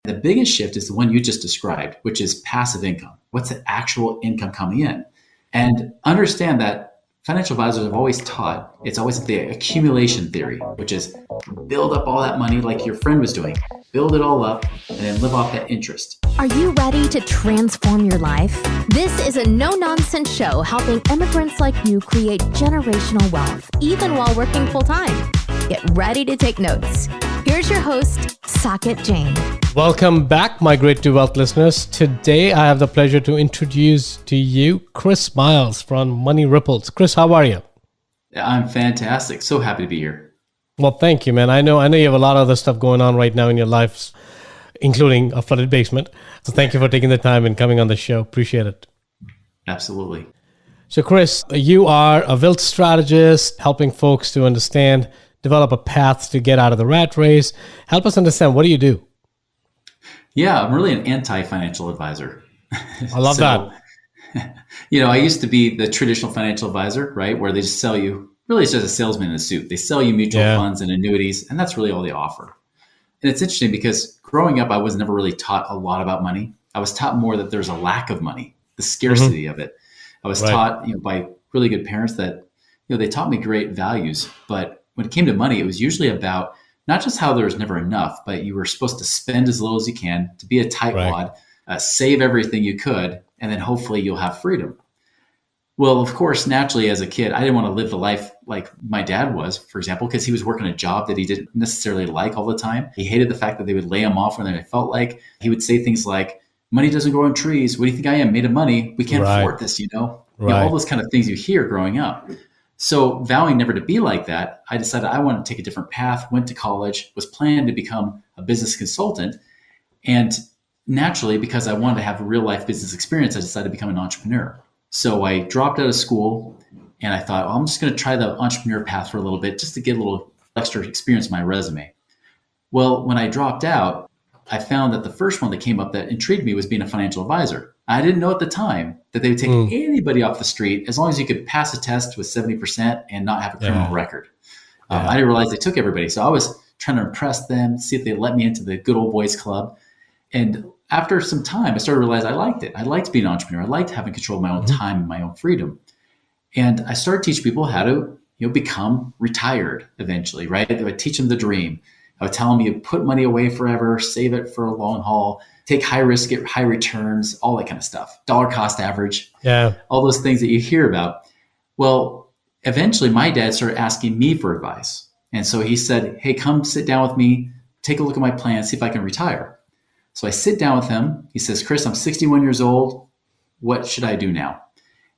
The biggest shift is the one you just described, which is passive income. What's the actual income coming in? And understand that financial advisors have always taught, it's always the accumulation theory, which is build up all that money like your friend was doing, build it all up, and then live off that interest. Are you ready to transform your life? This is a no-nonsense show helping immigrants like you create generational wealth, even while working full-time. Get ready to take notes. Here's your host, Saket Jain. Welcome back, Migrate to Wealth listeners. Today, I have the pleasure to introduce to you Chris Miles from Money Ripples. Chris, how are you? I'm fantastic. So happy to be here. Well, thank you, man. I know you have a lot of other stuff going on right now in your life, including a flooded basement. So thank you for taking the time and coming on the show. Appreciate it. Absolutely. So, Chris, you are a wealth strategist, helping folks to understand, develop a path to get out of the rat race. Help us understand, what do you do? Yeah, I'm really an anti-financial advisor. I love that. I used to be the traditional financial advisor, right? Where they just sell you, really it's just a salesman in a suit. They sell you mutual funds and annuities, and that's really all they offer. And it's interesting because growing up, I was never really taught a lot about money. I was taught more that there's a lack of money, the scarcity of it. I was taught, by really good parents that, they taught me great values. But when it came to money, it was usually about not just how there was never enough, but you were supposed to spend as little as you can, to be a tightwad, save everything you could, and then hopefully you'll have freedom. Well, of course, naturally, as a kid, I didn't want to live the life like my dad was, for example, because he was working a job that he didn't necessarily like all the time. He hated the fact that they would lay him off when they felt like. He would say things like, money doesn't grow on trees. What do you think I am, made of money? We can't afford this, all those kind of things you hear growing up. So vowing never to be like that, I decided I wanted to take a different path, went to college, was planning to become a business consultant. And naturally, because I wanted to have a real life business experience, I decided to become an entrepreneur. So I dropped out of school and I thought, I'm just going to try the entrepreneur path for a little bit, just to get a little extra experience in my resume. Well, when I dropped out, I found that the first one that came up that intrigued me was being a financial advisor. I didn't know at the time that they would take anybody off the street as long as you could pass a test with 70% and not have a criminal record. I didn't realize they took everybody. So I was trying to impress them, see if they let me into the good old boys club. And after some time, I started to realize I liked it. I liked being an entrepreneur. I liked having control of my own time and my own freedom. And I started teaching people how to, become retired eventually, right? I would teach them the dream. I would tell them you put money away forever, save it for a long haul, take high risk, get high returns, all that kind of stuff. Dollar cost average, all those things that you hear about. Well, eventually my dad started asking me for advice. And so he said, hey, come sit down with me, take a look at my plan, see if I can retire. So I sit down with him. He says, Chris, I'm 61 years old. What should I do now?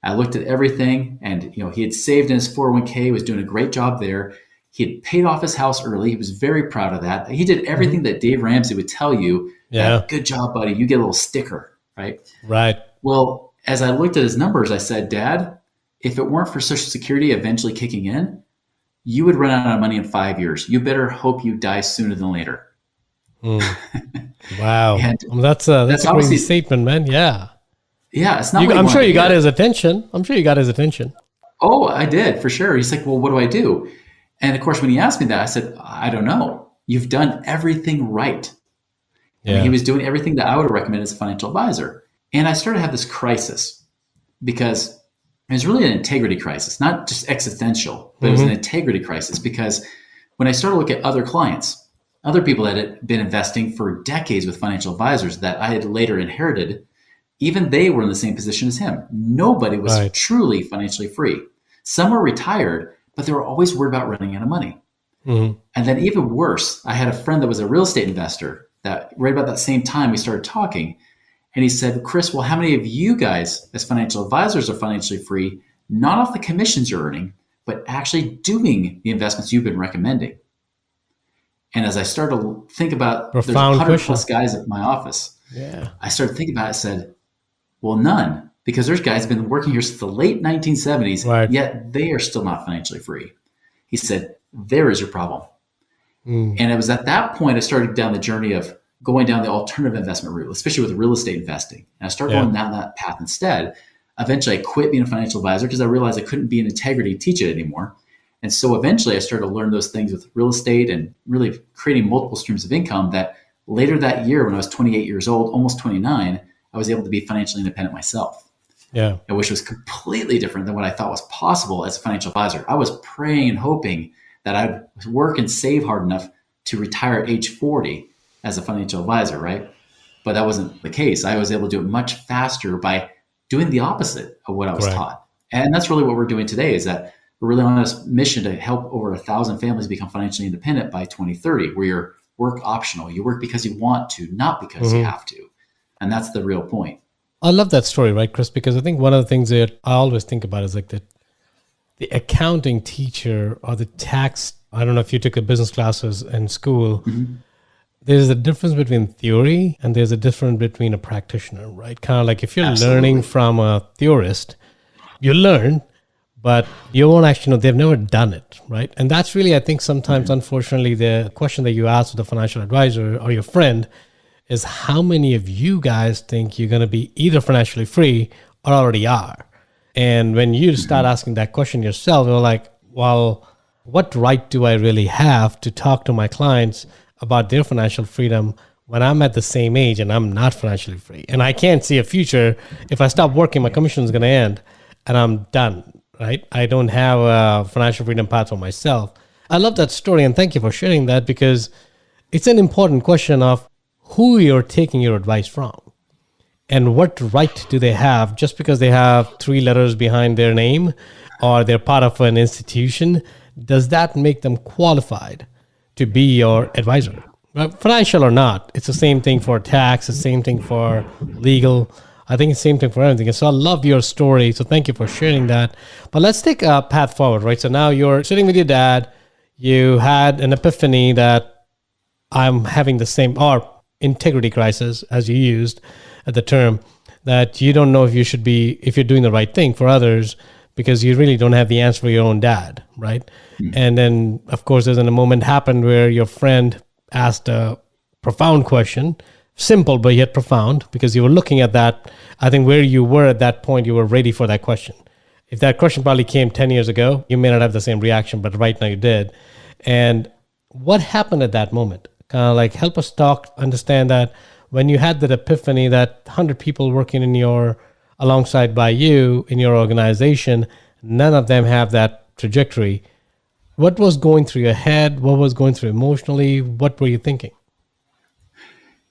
I looked at everything and, he had saved in his 401k, was doing a great job there. He had paid off his house early. He was very proud of that. He did everything that Dave Ramsey would tell you. Good job, buddy. You get a little sticker, right? Right. Well, as I looked at his numbers, I said, Dad, if it weren't for Social Security eventually kicking in, you would run out of money in 5 years. You better hope you die sooner than later. Wow. That's a crazy statement, man. Yeah. Yeah. It's not. I'm sure you got his attention. Oh, I did, for sure. He's like, well, what do I do? And of course, when he asked me that, I said, I don't know. You've done everything right. And he was doing everything that I would have recommended as a financial advisor. And I started to have this crisis because it was really an integrity crisis, not just existential, but it was an integrity crisis because when I started to look at other clients, other people that had been investing for decades with financial advisors that I had later inherited, even they were in the same position as him. Nobody was truly financially free. Some were retired, but they were always worried about running out of money. And then even worse, I had a friend that was a real estate investor that right about that same time we started talking. And he said, Chris, well, how many of you guys as financial advisors are financially free, not off the commissions you're earning, but actually doing the investments you've been recommending? And as I started to think about, there's 100 plus guys at my office. I started thinking about it, I said, well, none. Because there's guys who've been working here since the late 1970s, yet they are still not financially free. He said, there is your problem. And it was at that point I started down the journey of going down the alternative investment route, especially with real estate investing. And I started going down that path instead. Eventually, I quit being a financial advisor because I realized I couldn't be in integrity and teach it anymore. And so eventually I started to learn those things with real estate and really creating multiple streams of income that later that year, when I was 28 years old, almost 29, I was able to be financially independent myself. Yeah. Which was completely different than what I thought was possible as a financial advisor. I was praying and hoping that I'd work and save hard enough to retire at age 40 as a financial advisor, right? But that wasn't the case. I was able to do it much faster by doing the opposite of what I was taught. And that's really what we're doing today, is that we're really on this mission to help over 1,000 families become financially independent by 2030, where you're work optional. You work because you want to, not because you have to. And that's the real point. I love that story, right, Chris? Because I think one of the things that I always think about is like the accounting teacher or the tax. I don't know if you took a business classes in school. There's a difference between theory and there's a difference between a practitioner, right? Kind of like if you're learning from a theorist, you learn, but you won't actually know. They've never done it, right? And that's really, I think, sometimes, unfortunately, the question that you ask with a financial advisor or your friend is how many of you guys think you're going to be either financially free or already are? And when you start asking that question yourself, you're like, well, what right do I really have to talk to my clients about their financial freedom when I'm at the same age and I'm not financially free? And I can't see a future. If I stop working, my commission is going to end and I'm done, right? I don't have a financial freedom path for myself. I love that story, and thank you for sharing that, because it's an important question of who you're taking your advice from and what right do they have just because they have 3 letters behind their name or they're part of an institution. Does that make them qualified to be your advisor? Financial or not, it's the same thing for tax, the same thing for legal. I think it's the same thing for everything. So I love your story. So thank you for sharing that. But let's take a path forward, right? So now you're sitting with your dad. You had an epiphany that I'm having the same, or integrity crisis, as you used at the term, that you don't know if you should be, if you're doing the right thing for others, because you really don't have the answer for your own dad, right? And then, of course, there's a moment happened where your friend asked a profound question, simple but yet profound, because you were looking at that. I think where you were at that point, you were ready for that question. If that question probably came 10 years ago, you may not have the same reaction, but right now you did. And what happened at that moment? Kind of like help us understand that when you had that epiphany that 100 people working in your, alongside by you in your organization, none of them have that trajectory. What was going through your head? What was going through emotionally? What were you thinking?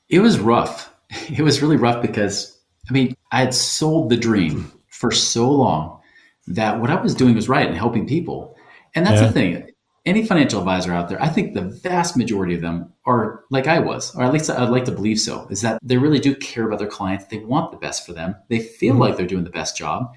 It was rough. It was really rough because, I had sold the dream for so long that what I was doing was right and helping people. And that's the thing. Any financial advisor out there, I think the vast majority of them are like I was, or at least I'd like to believe so, is that they really do care about their clients. They want the best for them. They feel like they're doing the best job.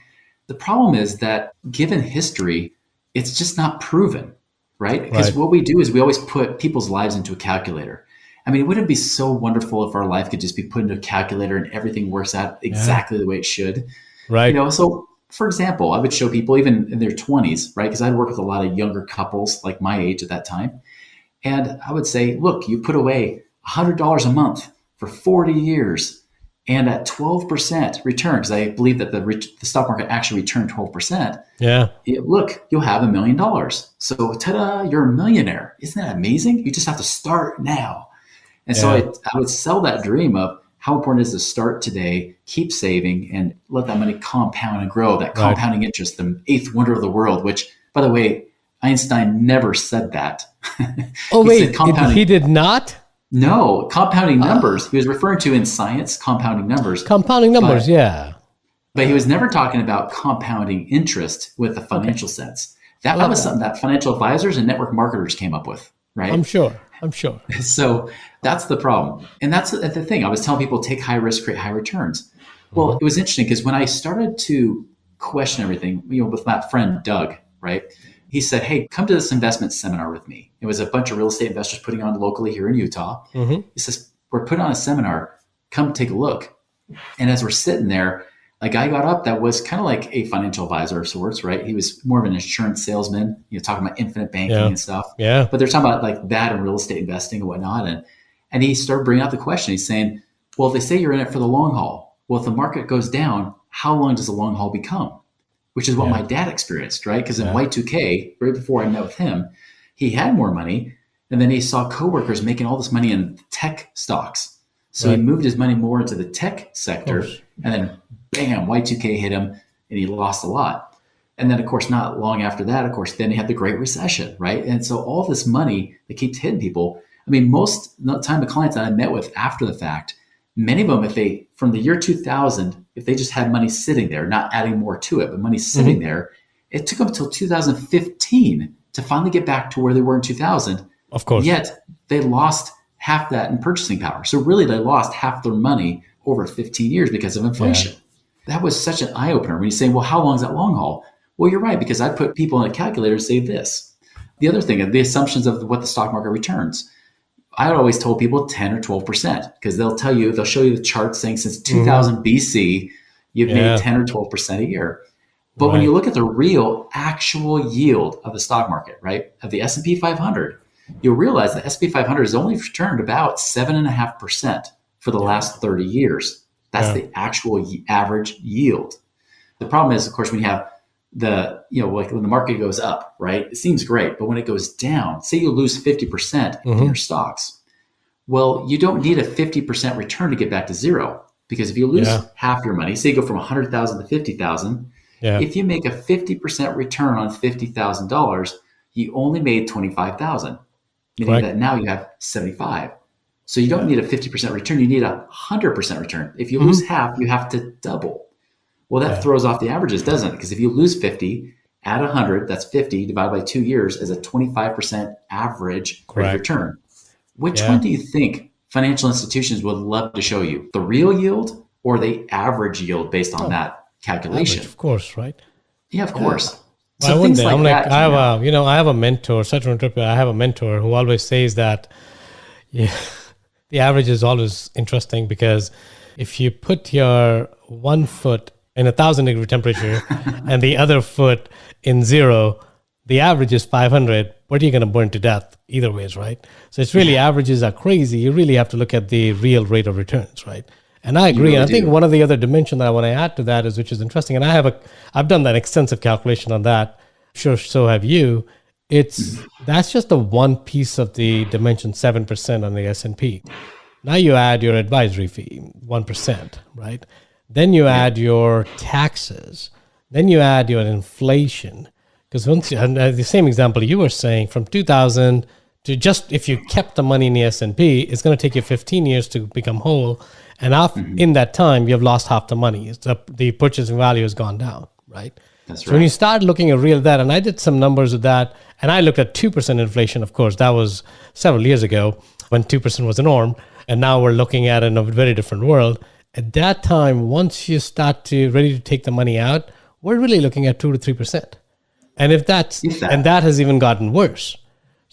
The problem is that given history, it's just not proven, right? Because what we do is we always put people's lives into a calculator. Wouldn't it be so wonderful if our life could just be put into a calculator and everything works out exactly the way it should? Right. So for example, I would show people even in their 20s, right? Because I'd work with a lot of younger couples like my age at that time. And I would say, look, you put away $100 a month for 40 years and at 12% return, because I believe that the stock market actually returned 12%. Yeah. Look, you'll have $1 million. So ta-da, you're a millionaire. Isn't that amazing? You just have to start now. And so I would sell that dream of how important it is to start today, keep saving, and let that money compound and grow. That compounding interest, the 8th wonder of the world, which, by the way, Einstein never said that. Oh, wait, he did not? No, compounding numbers. He was referring to in science, compounding numbers. Compounding numbers, But he was never talking about compounding interest with the financial sense. That was something that financial advisors and network marketers came up with, right? I'm sure. So that's the problem. And that's the thing. I was telling people, take high risk, create high returns. Well, it was interesting because when I started to question everything, with my friend Doug, right? He said, hey, come to this investment seminar with me. It was a bunch of real estate investors putting on locally here in Utah. He says, we're putting on a seminar. Come take a look. And as we're sitting there, a guy got up that was kind of like a financial advisor of sorts, right? He was more of an insurance salesman, talking about infinite banking and stuff. Yeah. But they're talking about like that and real estate investing and whatnot. And he started bringing up the question. He's saying, well, they say you're in it for the long haul. Well, if the market goes down, how long does the long haul become? Which is what my dad experienced, right? Because in Y2K, right before I met with him, he had more money. And then he saw coworkers making all this money in tech stocks. So he moved his money more into the tech sector, and then bam, Y2K hit him and he lost a lot. And then, of course, not long after that, of course, then he had the Great Recession, right? And so all this money that keeps hitting people, I mean, most of the time the clients that I met with after the fact, many of them, if they, from the year 2000, if they just had money sitting there, not adding more to it, but money sitting there, it took them until 2015 to finally get back to where they were in 2000. Of course. Yet they lost half that in purchasing power. So really they lost half their money over 15 years because of inflation. Yeah. That was such an eye-opener when you say, well, how long is that long haul? Well, you're right, because I put people in a calculator and say this. The other thing, the assumptions of what the stock market returns. I always told people 10 or 12% because they'll show you the chart saying since 2000 BC, you've made 10 or 12% a year. But when you look at the real actual yield of the stock market, right, of the S&P 500, you'll realize the S&P 500 has only returned about 7.5% for the last 30 years. That's the actual average yield. The problem is, of course, when you have like when the market goes up, right, it seems great. But when it goes down, say you lose 50% in your stocks. Well, you don't need a 50% return to get back to zero, because if you lose half your money, say you go from 100,000 to 50,000, if you make a 50% return on $50,000, you only made 25,000, meaning that now you have 75. So you don't need a 50% return. You need a 100% return. If you lose half, you have to double. Well, that throws off the averages, doesn't it? Because if you lose 50, add 100, that's 50 divided by 2 years is a 25% average rate of return. Which one do you think financial institutions would love to show you? The real yield or the average yield based on that calculation? Average, of course, right? Yeah, of course. So I things like that, I have a mentor, such an entrepreneur. I have a mentor who always says that the average is always interesting, because if you put your one foot in 1,000-degree temperature and the other foot in 0, the average is 500. What are you going to burn to death either ways, right? So it's really averages are crazy. You really have to look at the real rate of returns, right? And I agree. Really, and I think one of the other dimension that I want to add to that is, which is interesting, and I've done that extensive calculation on that. Sure, so have you. That's just the one piece of the dimension, 7% on the S&P. Now you add your advisory fee, 1%, right? Then you add your taxes. Then you add your inflation. Because the same example you were saying, from 2000 to just if you kept the money in the S&P, it's going to take you 15 years to become whole. And in that time, you've lost half the money. The purchasing value has gone down, right? That's so when you start looking at real that, and I did some numbers with that, and I looked at 2% inflation, of course. That was several years ago when 2% was the norm. And now we're looking at it in a very different world. At that time, once you start ready to take the money out, we're really looking at 2 to 3%. And and that has even gotten worse.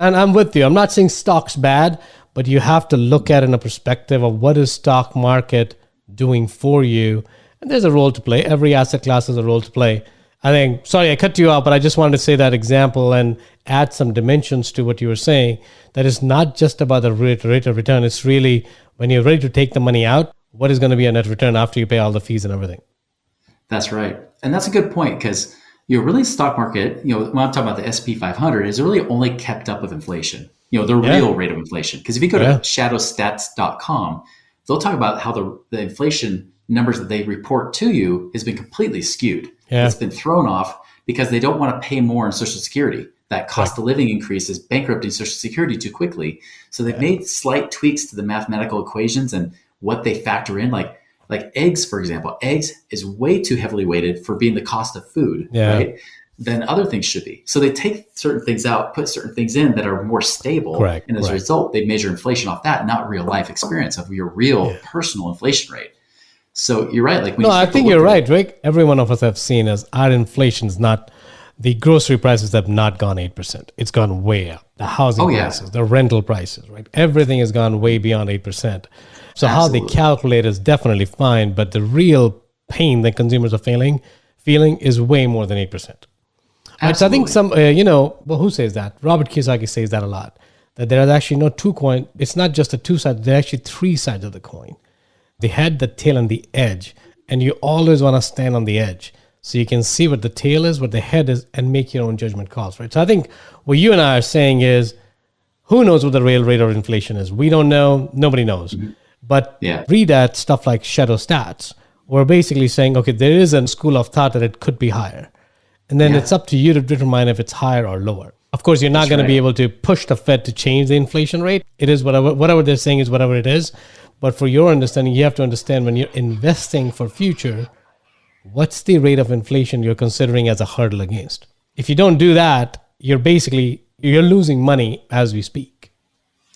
And I'm with you. I'm not saying stock's bad, but you have to look at it in a perspective of what is stock market doing for you. And there's a role to play. Every asset class has a role to play. Sorry, I cut you off, but I just wanted to say that example and add some dimensions to what you were saying. That is not just about the rate of return. It's really when you're ready to take the money out, what is going to be a net return after you pay all the fees and everything? That's right. And that's a good point, because really stock market, when I'm talking about the S&P 500, is really only kept up with inflation, the real rate of inflation. Because if you go to shadowstats.com, they'll talk about how the inflation numbers that they report to you has been completely skewed. It's been thrown off because they don't want to pay more in Social Security. That cost of living increase is bankrupting Social Security too quickly. So they've made slight tweaks to the mathematical equations and what they factor in, like eggs, for example. Eggs is way too heavily weighted for being the cost of food, right? Than other things should be. So they take certain things out, put certain things in that are more stable. And as a result, they measure inflation off that, not real life experience of your real personal inflation rate. So you're right. I think you're right, Rick. Every one of us have seen as our inflation's not, the grocery prices have not gone 8%. It's gone way up. The housing prices, the rental prices, right? Everything has gone way beyond 8%. So how they calculate is definitely fine, but the real pain that consumers are feeling is way more than 8%. Right? So I think who says that? Robert Kiyosaki says that a lot, that there are actually no two coins. It's not just the two sides. There are actually three sides of the coin: the head, the tail, and the edge. And you always want to stand on the edge so you can see what the tail is, what the head is, and make your own judgment calls, right? So I think what you and I are saying is, Who knows what the real rate of inflation is? We don't know. Nobody knows. But read at stuff like shadow stats. We're basically saying, okay, there is a school of thought that it could be higher. And then it's up to you to determine if it's higher or lower. Of course, you're not going to be able to push the Fed to change the inflation rate. It is whatever they're saying is whatever it is. But for your understanding, you have to understand when you're investing for future, what's the rate of inflation you're considering as a hurdle against? If you don't do that, you're losing money as we speak.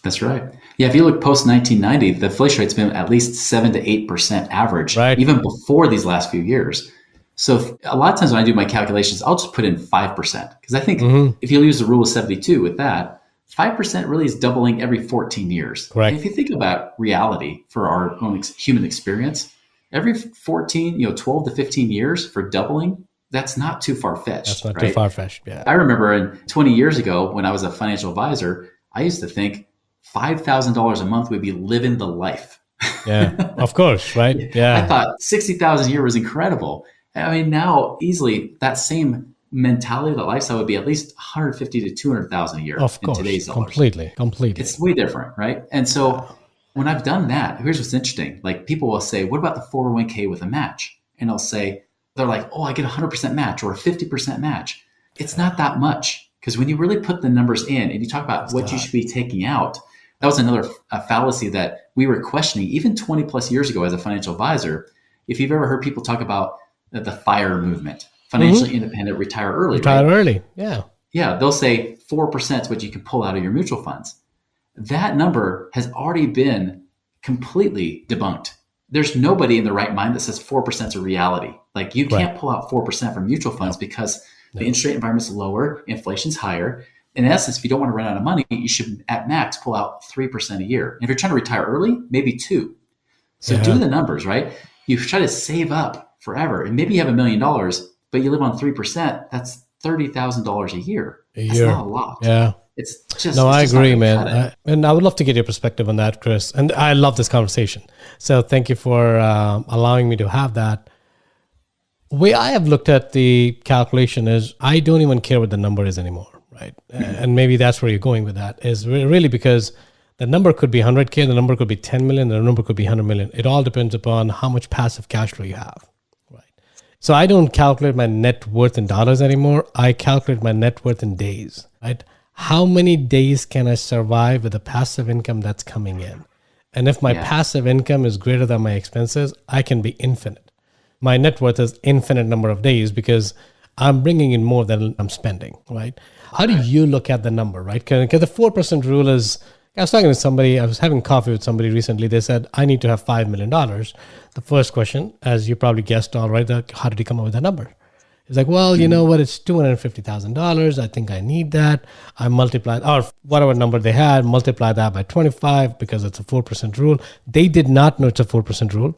That's right. Yeah, if you look post 1990, the inflation rate's been at least 7 to 8% average, even before these last few years. So a lot of times when I do my calculations, I'll just put in 5%, because I think if you use the rule of 72 with that, 5% really is doubling every 14 years. Correct. And if you think about reality for our own human experience, every 12 to 15 years for doubling, that's not too far-fetched. That's not too far-fetched, yeah. I remember 20 years ago when I was a financial advisor, I used to think $5,000 a month would be living the life. Yeah, of course, right? Yeah. I thought 60,000 a year was incredible. I mean, now easily that same mentality, that lifestyle would be at least 150 to 200,000 a year in today's dollars. Completely. It's way different, right? And so when I've done that, here's what's interesting. Like people will say, what about the 401k with a match? And I'll say, they're like, oh, I get a 100% match or a 50% match. It's not that much, because when you really put the numbers in and you talk about what you should be taking out, that was another fallacy that we were questioning even 20 plus years ago as a financial advisor. If you've ever heard people talk about the FIRE movement, financially independent, retire early. Retire early, yeah. Yeah, they'll say 4% is what you can pull out of your mutual funds. That number has already been completely debunked. There's nobody in the right mind that says 4% is a reality. Like you can't pull out 4% from mutual funds because the interest rate environment's lower, inflation's higher. In essence, if you don't want to run out of money, you should at max pull out 3% a year. And if you're trying to retire early, maybe 2%. So do the numbers, right? You try to save up forever. And maybe you have $1 million, but you live on 3%. That's $30,000 a year. That's not a lot. Yeah. It's just I agree, man. And I would love to get your perspective on that, Chris. And I love this conversation. So thank you for allowing me to have that. The way I have looked at the calculation is I don't even care what the number is anymore, right? And maybe that's where you're going with that, is really because the number could be 100K, the number could be 10 million, the number could be 100 million. It all depends upon how much passive cash flow you have, right? So I don't calculate my net worth in dollars anymore. I calculate my net worth in days, right? How many days can I survive with the passive income that's coming in? And if my passive income is greater than my expenses, I can be infinite. My net worth is infinite number of days because I'm bringing in more than I'm spending, right? How do you look at the number, right? Because the 4% rule is, I was talking to somebody, I was having coffee with somebody recently. They said, I need to have $5 million. The first question, as you probably guessed, all right, how did he come up with that number? He's like, well, you know what? It's $250,000. I think I need that. I multiplied, or whatever number they had, multiply that by 25 because it's a 4% rule. They did not know it's a 4% rule.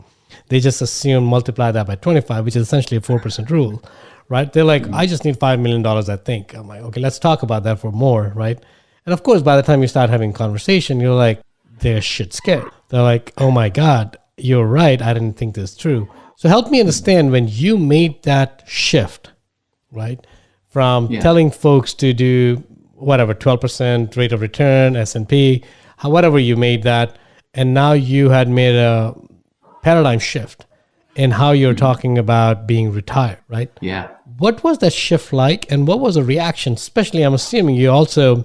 They just assumed multiply that by 25, which is essentially a 4% rule, right? They're like, I just need $5 million, I think. I'm like, okay, let's talk about that for more, right? And of course, by the time you start having conversation, you're like, they're shit scared. They're like, oh my God, you're right. I didn't think this through. So help me understand when you made that shift, right? From telling folks to do whatever, 12% rate of return, S&P, whatever you made that, and now you had made a paradigm shift in how you're talking about being retired, right? Yeah. What was that shift like, and what was the reaction? Especially, I'm assuming you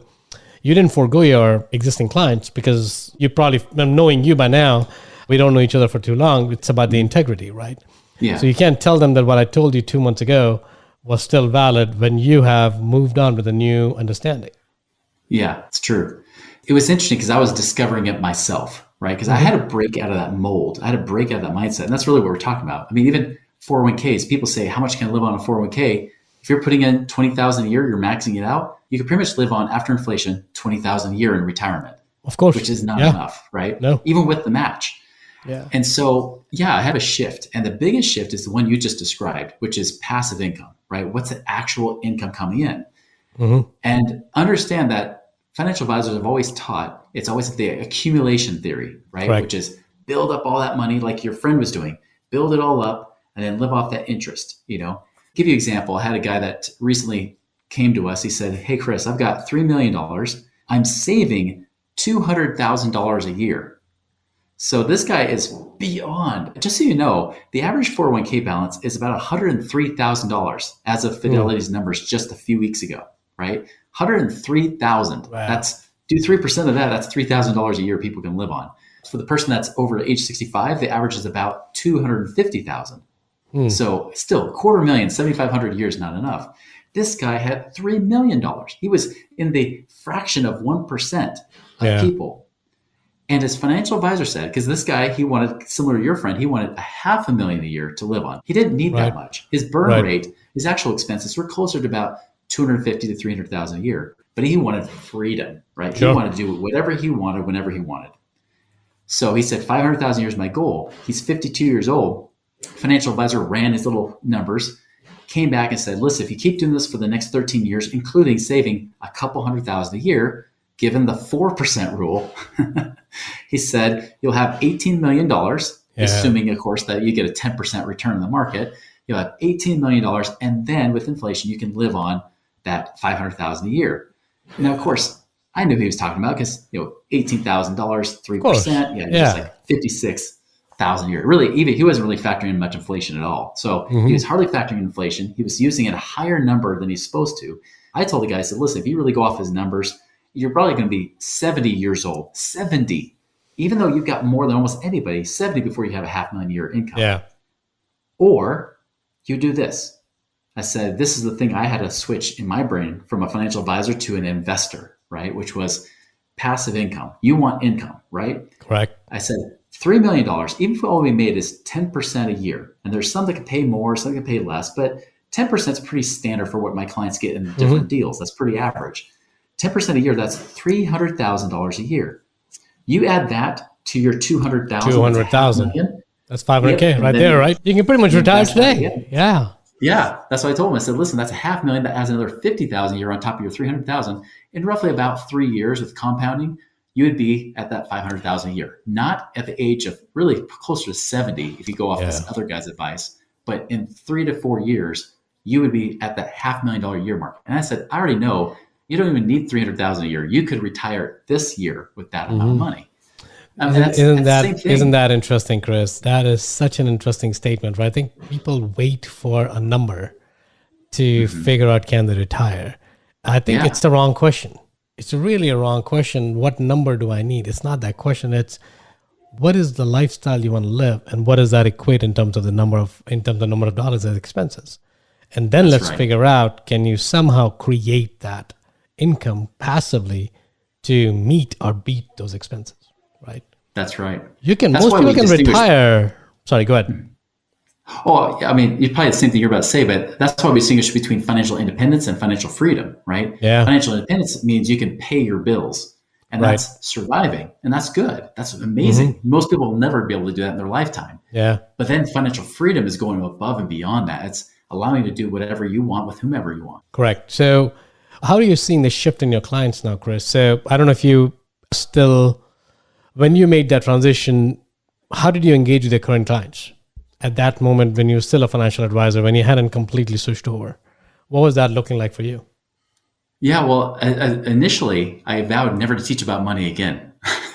didn't forego your existing clients because you probably, knowing you by now, we don't know each other for too long. It's about the integrity, right? Yeah. So you can't tell them that what I told you 2 months ago was still valid when you have moved on with a new understanding. Yeah, it's true. It was interesting because I was discovering it myself, right? Because I had to break out of that mold. I had to break out of that mindset. And that's really what we're talking about. I mean, even 401ks, people say, how much can I live on a 401k? If you're putting in $20,000 a year, you're maxing it out. You can pretty much live on, after inflation, $20,000 a year in retirement. Of course. Which is not enough, right? No. Even with the match. Yeah. And so, I had a shift. And the biggest shift is the one you just described, which is passive income, right? What's the actual income coming in? Mm-hmm. And understand that financial advisors have always taught, it's always the accumulation theory, right? Correct. Which is build up all that money like your friend was doing, build it all up and then live off that interest, Give you an example. I had a guy that recently came to us. He said, hey, Chris, I've got $3 million. I'm saving $200,000 a year. So this guy is beyond. Just so you know, the average 401k balance is about $103,000 as of Fidelity's numbers just a few weeks ago, right? 103,000. Wow. That's do 3% of that. That's $3,000 a year people can live on. For the person that's over age 65, the average is about 250,000. So still $250,000, 7,500 a year is not enough. This guy had $3 million. He was in the fraction of 1% of people. And his financial advisor said, because this guy, he wanted, similar to your friend, he wanted $500,000 a year to live on. He didn't need that much. His burn rate, his actual expenses were closer to about $250,000 to $300,000 a year. But he wanted freedom, right? Sure. He wanted to do whatever he wanted, whenever he wanted. So he said, $500,000 a year is my goal. He's 52 years old. Financial advisor ran his little numbers, came back and said, listen, if you keep doing this for the next 13 years, including saving a couple $100,000 a year, given the 4% rule, he said, you'll have $18 million, assuming, of course, that you get a 10% return in the market. You'll have $18 million. And then with inflation, you can live on that $500,000 a year. Now, of course, I knew he was talking about because, $18,000, 3%, just like 56,000 a year. Really, even he wasn't really factoring in much inflation at all. So he was hardly factoring in inflation. He was using a higher number than he's supposed to. I told the guy, I said, listen, if you really go off his numbers, you're probably going to be 70 years old, 70, even though you've got more than almost anybody, 70 before you have a $500,000 a year income. Yeah. Or you do this. I said, this is the thing I had to switch in my brain from a financial advisor to an investor, right? Which was passive income. You want income, right? Correct. I said, $3 million, even if all we made is 10% a year, and there's some that can pay more, some that can pay less, but 10% is pretty standard for what my clients get in different deals. That's pretty average. 10% a year, that's $300,000 a year. You add that to your $200,000. $200,000. That's $500K right there, right? You can pretty much retire today. Yeah. Yeah. That's what I told him. I said, listen, that's $500,000. That adds another $50,000 a year on top of your $300,000. In roughly about 3 years with compounding, you would be at that $500,000 a year. Not at the age of really closer to 70 if you go off this other guy's advice. But in 3 to 4 years, you would be at that $500,000 a year mark. And I said, I already know you don't even need $300,000 a year. You could retire this year with that amount of money. Isn't that interesting, Chris? That is such an interesting statement, right? I think people wait for a number to figure out, can they retire? I think it's the wrong question. It's really a wrong question. What number do I need? It's not that question. It's what is the lifestyle you want to live, and what does that equate in terms of the number of dollars as expenses? And then let's figure out, can you somehow create that income passively to meet or beat those expenses, right? That's right. Most people can retire. Sorry, go ahead. Oh, I mean, it's probably the same thing you're about to say, but that's why we distinguish between financial independence and financial freedom, right? Yeah. Financial independence means you can pay your bills, and that's surviving, and that's good. That's amazing. Most people will never be able to do that in their lifetime. Yeah. But then financial freedom is going above and beyond that. It's allowing you to do whatever you want with whomever you want. Correct. So how are you seeing the shift in your clients now, Chris? So I don't know if you still, when you made that transition, how did you engage with your current clients at that moment when you were still a financial advisor, when you hadn't completely switched over? What was that looking like for you? Yeah, well, initially I vowed never to teach about money again.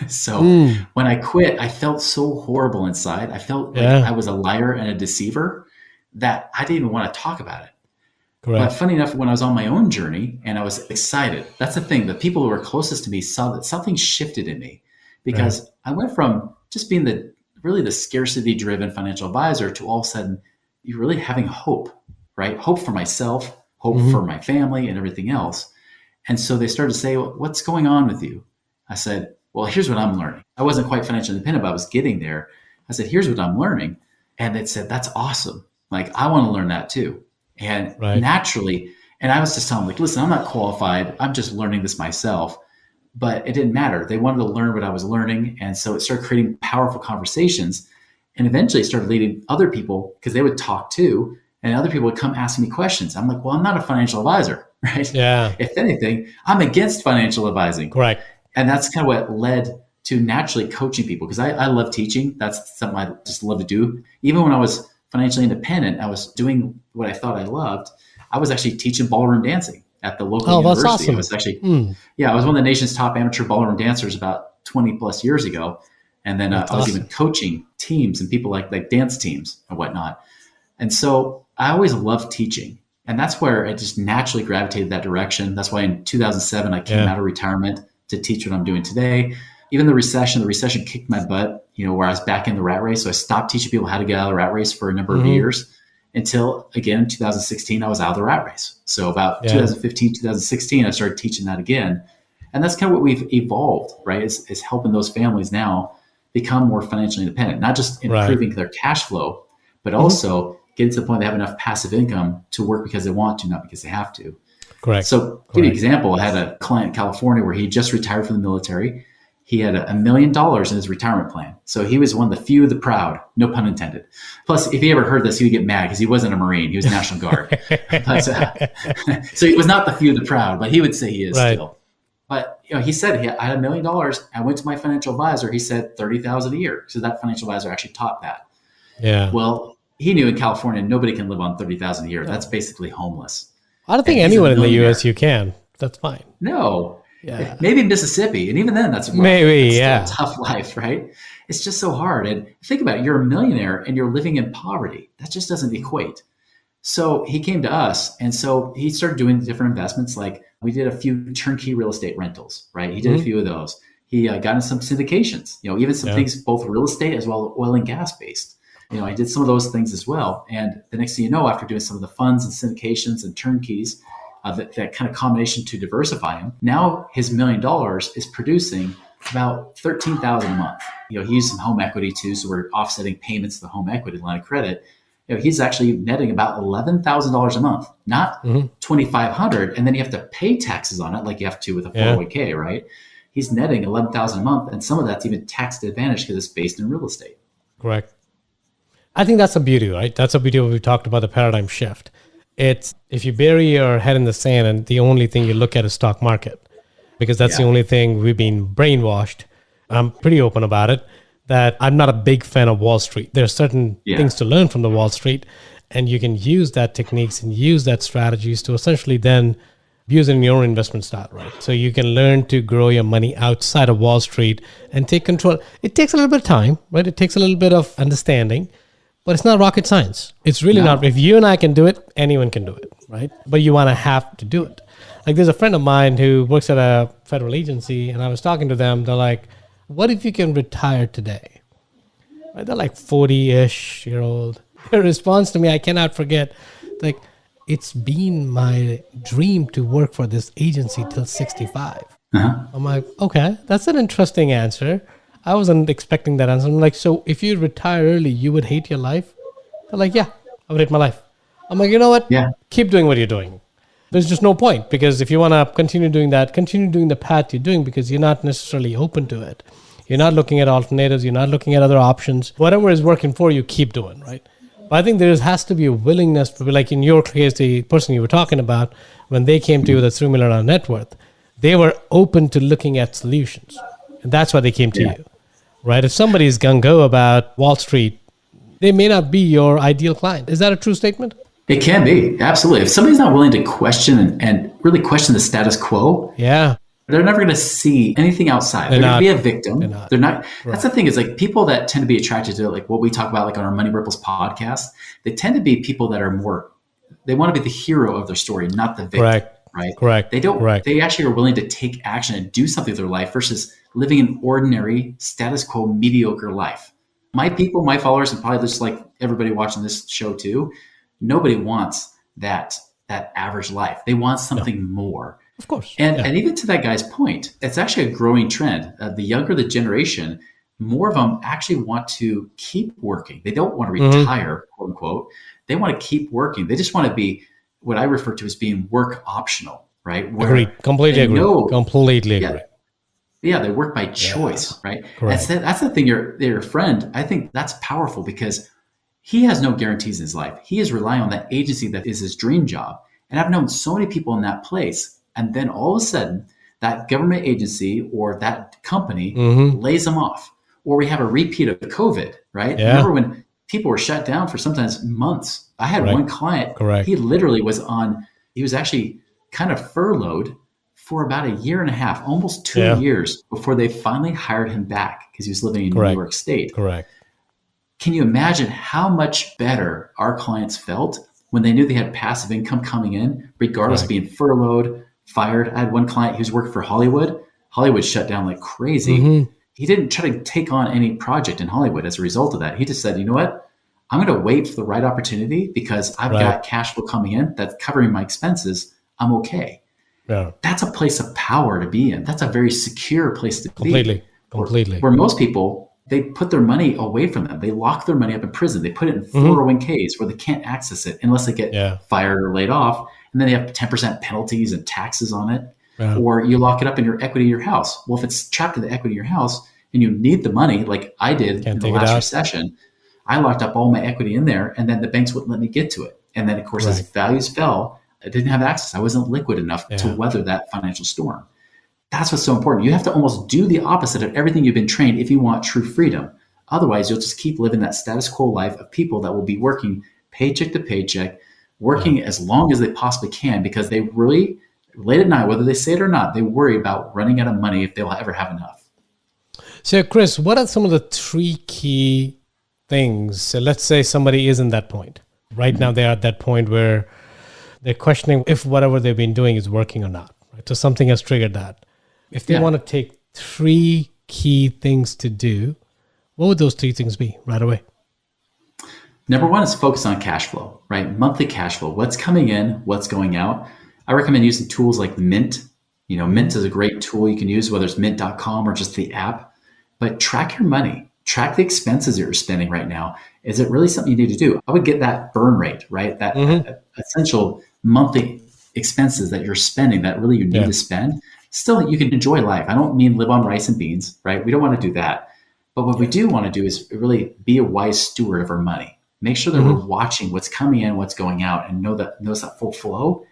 So when I quit, I felt so horrible inside. I felt like I was a liar and a deceiver that I didn't even want to talk about it. Correct. But funny enough, when I was on my own journey and I was excited, that's the thing, the people who were closest to me saw that something shifted in me, because I went from just being the scarcity driven financial advisor to all of a sudden you really having hope, right? Hope for myself, hope for my family and everything else. And so they started to say, well, what's going on with you? I said, well, here's what I'm learning. I wasn't quite financially independent, but I was getting there. I said, here's what I'm learning. And they said, that's awesome. Like, I want to learn that too. And naturally, and I was just telling them, like, listen, I'm not qualified. I'm just learning this myself. But it didn't matter. They wanted to learn what I was learning. And so it started creating powerful conversations, and eventually it started leading other people, because they would talk too, and other people would come asking me questions. I'm like, well, I'm not a financial advisor, right? Yeah. If anything, I'm against financial advising. Correct. And that's kind of what led to naturally coaching people, because I love teaching. That's something I just love to do. Even when I was financially independent, I was doing what I thought I loved. I was actually teaching ballroom dancing. at the local Oh, that's university. awesome. I was actually, I was one of the nation's top amateur ballroom dancers about 20 plus years ago. And then I was even coaching teams and people like dance teams and whatnot. And so I always loved teaching. And that's where I just naturally gravitated that direction. That's why in 2007, I came out of retirement to teach what I'm doing today. Even the recession kicked my butt, where I was back in the rat race. So I stopped teaching people how to get out of the rat race for a number of years until, again, 2016, I was out of the rat race. So about 2015, 2016, I started teaching that again. And that's kind of what we've evolved, right? Is helping those families now become more financially independent, not just improving their cash flow, but also getting to the point they have enough passive income to work because they want to, not because they have to. Correct. So to give you an example, I had a client in California where he just retired from the military. He had $1 million in his retirement plan. So he was one of the few of the proud, no pun intended. Plus, if he ever heard this, he would get mad because he wasn't a Marine. He was National Guard. So he was not the few of the proud, but he would say he is still. But he said, I had $1 million. I went to my financial advisor. He said $30,000 a year. So that financial advisor actually taught that. Yeah. Well, he knew in California, nobody can live on $30,000 a year. That's basically homeless. I don't think anyone in the U.S. you can. That's fine. No. Yeah. Maybe in Mississippi. And even then, that's rough. Maybe, that's still a tough life, right? It's just so hard. And think about it. You're a millionaire and you're living in poverty. That just doesn't equate. So he came to us. And so he started doing different investments. Like we did a few turnkey real estate rentals, right? He did a few of those. He got into some syndications, even some things, both real estate as well as oil and gas based. I did some of those things as well. And the next thing you know, after doing some of the funds and syndications and turnkeys, that kind of combination to diversify him, now his $1 million is producing about $13,000 a month. He used some home equity too, so we're offsetting payments to the home equity line of credit. He's actually netting about $11,000 a month, not $2,500, and then you have to pay taxes on it like you have to with a 401k, right? He's netting $11,000 a month, and some of that's even tax advantage because it's based in real estate. Correct. I think that's the beauty, right? That's the beauty of what we talked about, the paradigm shift. It's if you bury your head in the sand and the only thing you look at is stock market, because that's the only thing we've been brainwashed. I'm pretty open about it, that I'm not a big fan of Wall Street. There are certain things to learn from the Wall Street, and you can use that techniques and use that strategies to essentially then use it in your own investment style, right? So you can learn to grow your money outside of Wall Street and take control. It takes a little bit of time, right? It takes a little bit of understanding. But it's not rocket science. It's really not. If you and I can do it, anyone can do it, right? But you want to have to do it. Like there's a friend of mine who works at a federal agency, and I was talking to them. They're like, what if you can retire today? Right? They're like 40-ish year old. Their response to me, I cannot forget, like, it's been my dream to work for this agency till 65. I'm like, okay, that's an interesting answer. I wasn't expecting that answer. I'm like, so if you retire early, you would hate your life? They're like, yeah, I would hate my life. I'm like, you know what? Yeah. Keep doing what you're doing. There's just no point, because if you want to continue doing that, continue doing the path you're doing, because you're not necessarily open to it. You're not looking at alternatives. You're not looking at other options. Whatever is working for you, keep doing, right? But I think there has to be a willingness, to, like in your case, the person you were talking about, when they came to you with a $3 million net worth, they were open to looking at solutions. And that's why they came to you, right? If somebody's gung-ho about Wall Street, they may not be your ideal client. Is that a true statement? It can be, absolutely. If somebody's not willing to question and really question the status quo, they're never going to see anything outside. They're going to be a victim. They're not. That's the thing, is like people that tend to be attracted to like what we talk about, like on our Money Ripples podcast, they tend to be people that are more, they want to be the hero of their story, not the victim. Right? Correct. They don't. They actually are willing to take action and do something with their life versus living an ordinary, status quo, mediocre life. My people, my followers, and probably just like everybody watching this show too, nobody wants that average life. They want something more. Of course. And even to that guy's point, it's actually a growing trend. The younger the generation, more of them actually want to keep working. They don't want to retire, quote unquote. They want to keep working. They just want to be what I refer to as being work optional, right? Agreed. Completely agree. Completely agree. Yeah, they work by choice, right? That's the thing. Your friend, I think that's powerful because he has no guarantees in his life. He is relying on that agency that is his dream job. And I've known so many people in that place. And then all of a sudden, that government agency or that company lays them off. Or we have a repeat of COVID, right? Yeah. Remember when people were shut down for sometimes months? I had one client, he literally was he was actually kind of furloughed for about a year and a half, almost 2 years before they finally hired him back because he was living in New York State. Correct. Can you imagine how much better our clients felt when they knew they had passive income coming in, regardless of being furloughed, fired? I had one client who was working for Hollywood. Hollywood shut down like crazy. He didn't try to take on any project in Hollywood as a result of that. He just said, you know what? I'm going to wait for the right opportunity because I've got cash flow coming in that's covering my expenses. I'm okay. Yeah. That's a place of power to be in. That's a very secure place to be. Completely. Where most people, they put their money away from them. They lock their money up in prison. They put it in 401ks where they can't access it unless they get fired or laid off. And then they have 10% penalties and taxes on it. Yeah. Or you lock it up in your equity of your house. Well, if it's trapped in the equity of your house and you need the money, like I did in the last recession, I locked up all my equity in there and then the banks wouldn't let me get to it. And then, of course, as values fell, I didn't have access. I wasn't liquid enough to weather that financial storm. That's what's so important. You have to almost do the opposite of everything you've been trained if you want true freedom. Otherwise, you'll just keep living that status quo life of people that will be working paycheck to paycheck, working as long as they possibly can because they really, late at night, whether they say it or not, they worry about running out of money if they'll ever have enough. So, Chris, what are some of the 3 key things? So let's say somebody is in that point. Right now, they're at that point where they're questioning if whatever they've been doing is working or not. Right? So something has triggered that. If they want to take 3 key things to do, what would those 3 things be right away? Number 1 is focus on cash flow, right? Monthly cash flow. What's coming in, what's going out. I recommend using tools like Mint. Mint is a great tool you can use, whether it's mint.com or just the app. But track your money. Track the expenses that you're spending right now. Is it really something you need to do? I would get that burn rate, right? That essential monthly expenses that you're spending that really you need to spend. Still, you can enjoy life. I don't mean live on rice and beans, right? We don't want to do that. But what we do want to do is really be a wise steward of our money. Make sure that we're watching what's coming in, what's going out, and notice that full flow.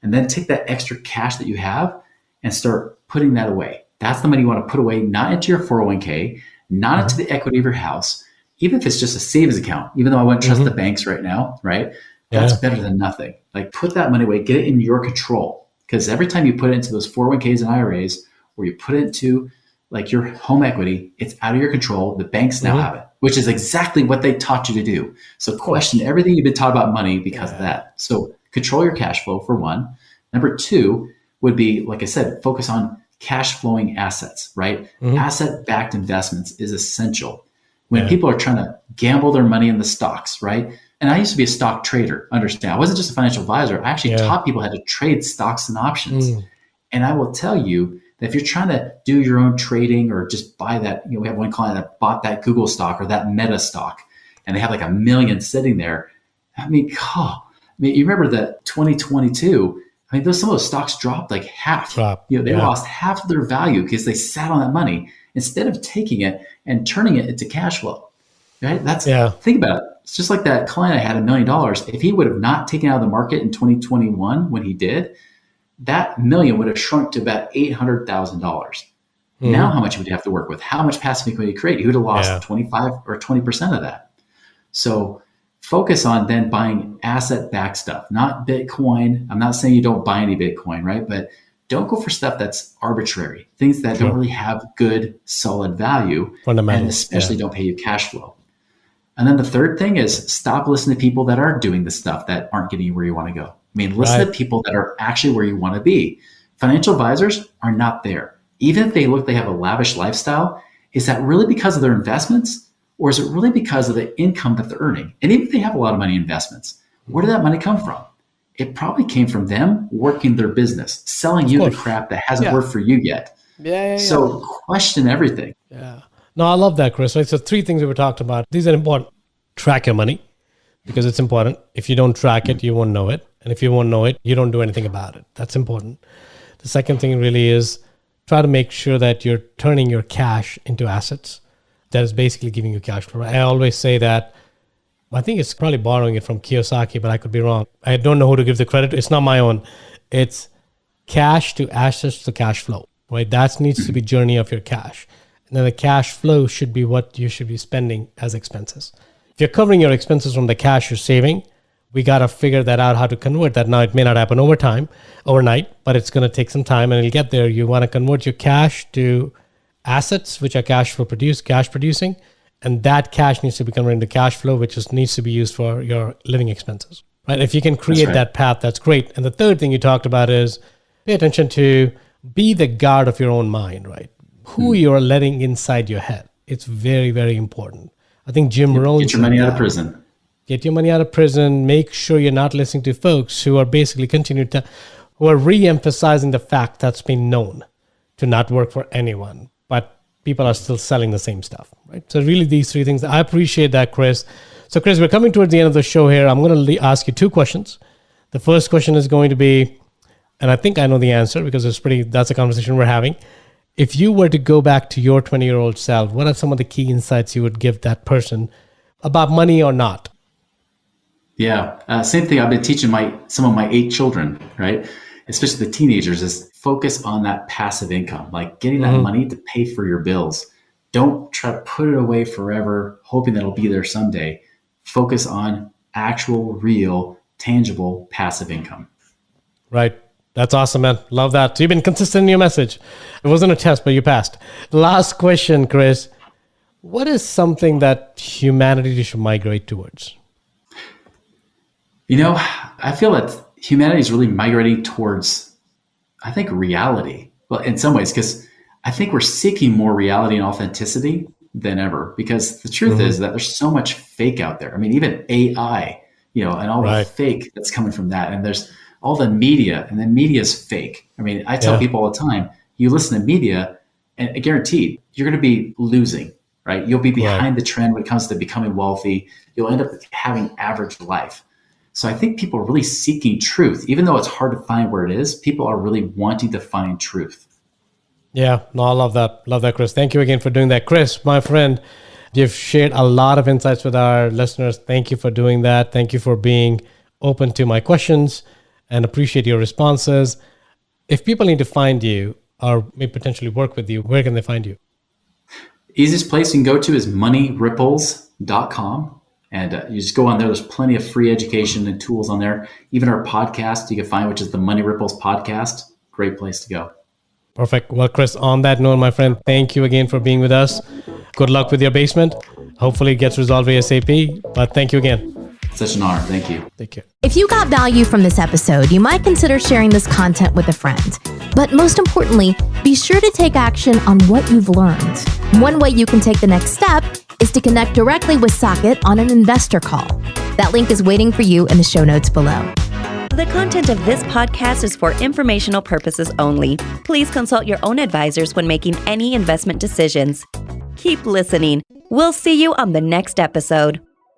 And then take that extra cash that you have and start putting that away. That's the money you want to put away, not into your 401k, not into the equity of your house, even if it's just a savings account, even though I wouldn't trust the banks right now, right? That's better than nothing. Like put that money away, get it in your control. Because every time you put it into those 401ks and IRAs, or you put it into like your home equity, it's out of your control. The banks now have it, which is exactly what they taught you to do. So question everything you've been taught about money because of that. So control your cash flow for 1. Number 2 would be, like I said, focus on cash flowing assets, right? Asset-backed investments is essential. When people are trying to gamble their money in the stocks, right? And I used to be a stock trader, understand. I wasn't just a financial advisor. I actually taught people how to trade stocks and options. And I will tell you that if you're trying to do your own trading or just buy that, we have one client that bought that Google stock or that Meta stock, and they have like 1 million sitting there. I mean, you remember that 2022, some of those stocks dropped like half. They lost half of their value because they sat on that money instead of taking it and turning it into cash flow. Right? Think about it. It's just like that client I had $1 million. If he would have not taken out of the market in 2021 when he did, that million would have shrunk to about $800,000. Now, how much would you have to work with? How much passive income would he create? He would have lost 25 or 20% of that. So focus on then buying asset-backed stuff, not Bitcoin. I'm not saying you don't buy any Bitcoin, right? But don't go for stuff that's arbitrary, things that don't really have good, solid value, and especially don't pay you cash flow. And then the third thing is stop listening to people that aren't doing the stuff that aren't getting you where you want to go. Listen to people that are actually where you want to be. Financial advisors are not there. Even if they have a lavish lifestyle, is that really because of their investments? Or is it really because of the income that they're earning? And even if they have a lot of money in investments, where did that money come from? It probably came from them working their business, selling you the crap that hasn't worked for you yet. So question everything. No, I love that, Chris. Right? So 3 things we were talking about. These are important. Track your money because it's important. If you don't track it, you won't know it. And if you won't know it, you don't do anything about it. That's important. The second thing really is try to make sure that you're turning your cash into assets. That is basically giving you cash flow. I always say that, I think it's probably borrowing it from Kiyosaki, but I could be wrong. I don't know who to give the credit. It's not my own. It's cash to assets to cash flow, right? That needs to be journey of your cash. And then the cash flow should be what you should be spending as expenses. If you're covering your expenses from the cash you're saving, We got to figure that out, how to convert that. Now, it may not happen overnight, but it's going to take some time and it'll get there. You want to convert your cash to assets, which are cash producing, and that cash needs to be converted into cash flow, which needs to be used for your living expenses, right? If you can create that path, that's great. And the third thing you talked about is pay attention to be the guard of your own mind, right? Who you're letting inside your head. It's very, very important. I think Jim Rohn Get your money out of prison. Get your money out of prison. Make sure you're not listening to folks who are basically who are re-emphasizing the fact that's been known to not work for anyone, but people are still selling the same stuff, right? So really these three things. I appreciate that, Chris. So Chris, we're coming towards the end of the show here. I'm going to ask you two questions. The first question is going to be, and I think I know the answer because that's a conversation we're having. If you were to go back to your 20-year-old self, what are some of the key insights you would give that person about money or not? Yeah, same thing I've been teaching some of my 8 children, right? Especially the teenagers, is focus on that passive income, like getting that money to pay for your bills. Don't try to put it away forever, hoping that it'll be there someday. Focus on actual, real, tangible, passive income. Right. That's awesome, man. Love that. So you've been consistent in your message. It wasn't a test, but you passed. Last question, Chris. What is something that humanity should migrate towards? I feel that humanity is really migrating towards, I think, reality. Well, in some ways, because I think we're seeking more reality and authenticity than ever, because the truth is that there's so much fake out there. I mean, even AI, and all the fake that's coming from that. And there's all the media, and the media is fake. I mean, I tell people all the time, you listen to media, and guaranteed, you're going to be losing, right? You'll be behind the trend when it comes to becoming wealthy. You'll end up having average life. So I think people are really seeking truth. Even though it's hard to find where it is, people are really wanting to find truth. Yeah, no, I love that. Love that, Chris. Thank you again for doing that. Chris, my friend, you've shared a lot of insights with our listeners. Thank you for doing that. Thank you for being open to my questions and appreciate your responses. If people need to find you or may potentially work with you, where can they find you? Easiest place you can go to is moneyripples.com. And you just go on there. There's plenty of free education and tools on there. Even our podcast you can find, which is the Money Ripples podcast. Great place to go. Perfect. Well, Chris, on that note, my friend, thank you again for being with us. Good luck with your basement. Hopefully it gets resolved ASAP. But thank you again. Such an honor. Thank you. Take care. If you got value from this episode, you might consider sharing this content with a friend. But most importantly, be sure to take action on what you've learned. One way you can take the next step is to connect directly with Saket on an investor call. That link is waiting for you in the show notes below. The content of this podcast is for informational purposes only. Please consult your own advisors when making any investment decisions. Keep listening. We'll see you on the next episode.